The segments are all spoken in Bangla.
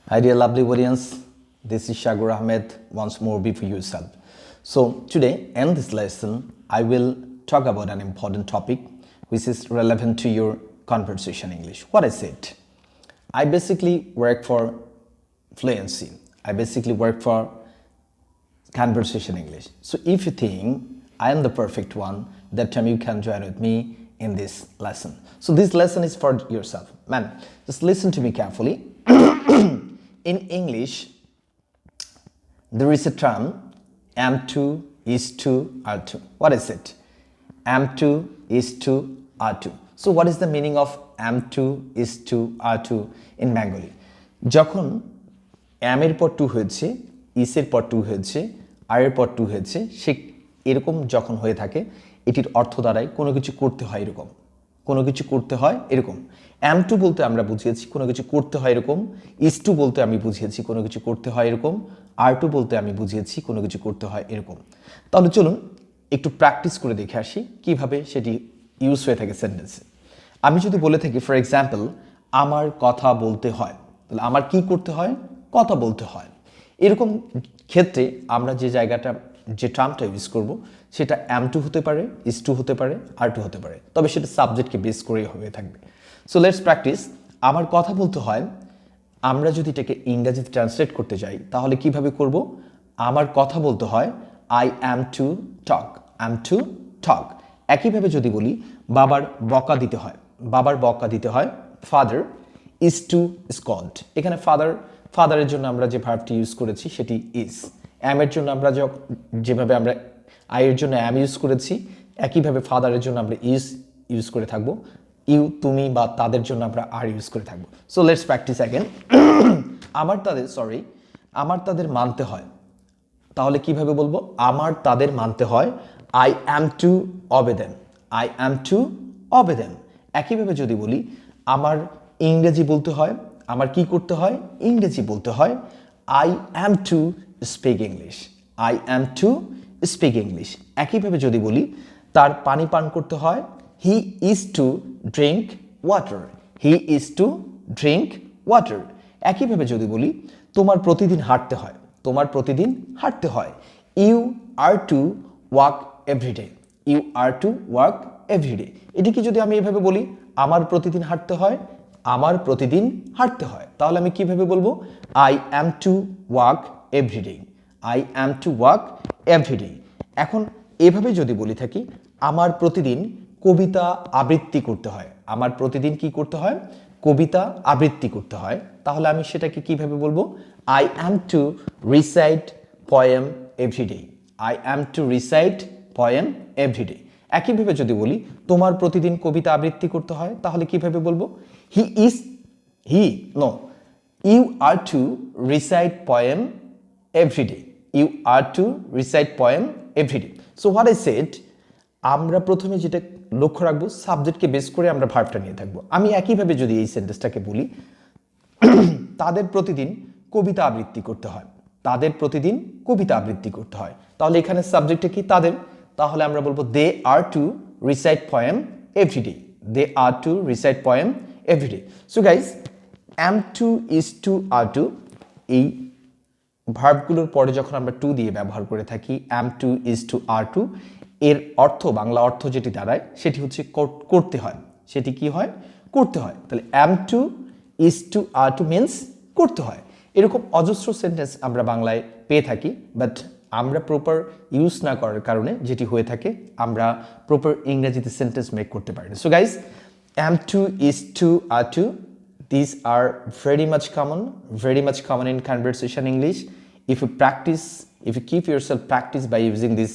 Hi dear lovely audience, this is Shagur Ahmed once more before yourself. So today in this lesson I will talk about an important topic which is relevant to your conversation English. What is it? I basically work for fluency. I basically work for conversation English. So if you think I am the perfect one, that time you can join with me in this lesson. So this lesson is for yourself. Man, just listen to me carefully. In English, there is a term am to, is to, are to. What is it? Am to, is to, are to. So what is the meaning of am to, is to, are to in Bengali? যখন am এর পর to হয়েছে, is এর পর to হয়েছে, are এর পর to হয়েছে, সে এরকম যখন হয়ে থাকে, এটির অর্থ দাঁড়ায় কোনো কিছু করতে হয় এরকম। কোনো কিছু করতে হয় এরকম। am to বলতে আমরা বুঝিয়েছি কোনো কিছু করতে হয় এরকম, is to বলতে আমি বুঝিয়েছি কোনো কিছু করতে হয় এরকম, are to বলতে আমি বুঝিয়েছি কোনো কিছু করতে হয় এরকম। তাহলে চলুন একটু প্র্যাকটিস করে দেখে আসি কিভাবে সেটি ইউজ হয়ে থাকে সেন্টেন্সে। আমি যদি বলে থাকি ফর এক্সাম্পল আমার কথা বলতে হয়, তাহলে আমার কি করতে হয়? কথা বলতে হয়। এরকম ক্ষেত্রে আমরা যে জায়গাটা যে টার্মটা ইউজ করব সেটা am to হতে পারে, is to হতে পারে, are to হতে পারে, তবে সেটা সাবজেক্টকে বেস করেই হয়ে থাকবে। So let's practice. আমার কথা বলতে হয়, আমরা যদি এটাকে ইংরেজিতে ট্রান্সলেট করতে যাই তাহলে কিভাবে করব? আমার কথা বলতে হয় I am to talk, am to talk. একইভাবে যদি বলি বাবার বকা দিতে হয়, বাবার বকা দিতে হয় ফাদার ইজ টু স্কল্ড। এখানে ফাদারের জন্য আমরা যে ভার্বটি ইউজ করেছি সেটি ইজ। অ্যামের জন্য আমরা যেভাবে আমরা আইয়ের জন্য অ্যাম ইউজ করেছি একইভাবে ফাদারের জন্য আমরা ইউজ করে থাকবো। ইউ, তুমি বা তাদের জন্য আমরা আর ইউজ করে থাকবো। So let's practice again. আমার তাদের মানতে হয়, তাহলে কিভাবে বলবো? আমার তাদের মানতে হয় I am two অবে them, I am two অবে them. একইভাবে যদি বলি আমার ইংরেজি বলতে হয়, আমার কি করতে হয়? ইংরেজি বলতে হয় I am to speak English, I am to speak English. একইভাবে যদি বলি তার পানি পান করতে হয় he is to drink water, he is to drink water. একইভাবে যদি বলি তোমার প্রতিদিন হাঁটতে হয়, তোমার প্রতিদিন হাঁটতে হয় you are to walk everyday, you are to walk everyday. এটিকে যদি আমি এভাবে বলি আমার প্রতিদিন হাঁটতে হয়, আমার প্রতিদিন হাঁটতে হয়, তাহলে আমি কিভাবে বলবো? I am to walk everyday, I am to walk everyday. এখন এভাবে যদি বলি থাকি আমার প্রতিদিন কবিতা আবৃত্তি করতে হয়, আমার প্রতিদিন কি করতে হয়? কবিতা আবৃত্তি করতে হয়, তাহলে আমি সেটাকে কিভাবে বলবো? I am to recite poem everyday, I am to recite poem everyday. একইভাবে যদি বলি তোমার প্রতিদিন কবিতা আবৃত্তি করতে হয়, তাহলে কিভাবে বলবো? You are to recite poem everyday, you are to recite poem everyday. So what I said, আমরা প্রথমে যেটা লক্ষ্য রাখবো সাবজেক্টকে বেস করে আমরা ভার্বটা নিয়ে থাকবো। আমি একইভাবে যদি এই সেন্টেন্সটাকে বলি তাদের প্রতিদিন কবিতা আবৃত্তি করতে হয়, তাদের প্রতিদিন কবিতা আবৃত্তি করতে হয়, তাহলে এখানে সাবজেক্টটা কি? তাদের। তাহলে আমরা বলবো they are to recite poem everyday, they are to recite poem everyday. So guys, am to, is to, are to এই ভার্বগুলোর পরে যখন আমরা টু দিয়ে ব্যবহার করে থাকি am to, is to, are to, এর অর্থ বাংলা অর্থ যেটি দাঁড়ায় সেটি হচ্ছে করতে হয়। সেটি কি হয়? করতে হয়। তাহলে am to, is to, are to means করতে হয়। এরকম অজস্র সেন্টেন্স আমরা বাংলায় পেয়ে থাকি, বাট আমরা প্রপার ইউজ না করার কারণে যেটি হয়ে থাকে আমরা প্রপার ইংরেজিতে সেন্টেন্স মেক করতে পারি না। So guys, am to, is to, are to, these are very much common in conversation English. If you keep yourself practice by using this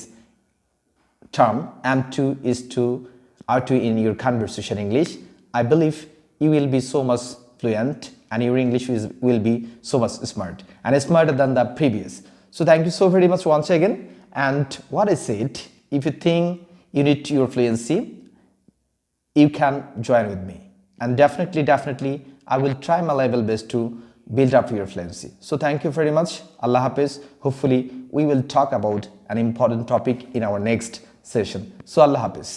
term am to, is to, are to in your conversation English, I believe you will be so much fluent and your English will be so much smart and smarter than the previous. So thank you so very much once again. And what I said, if you think you need your fluency, you can join with me, and definitely I will try my level best to build up your fluency. So thank you very much. Allah Hafiz. Hopefully we will talk about an important topic in our next session. So Allah Hafiz.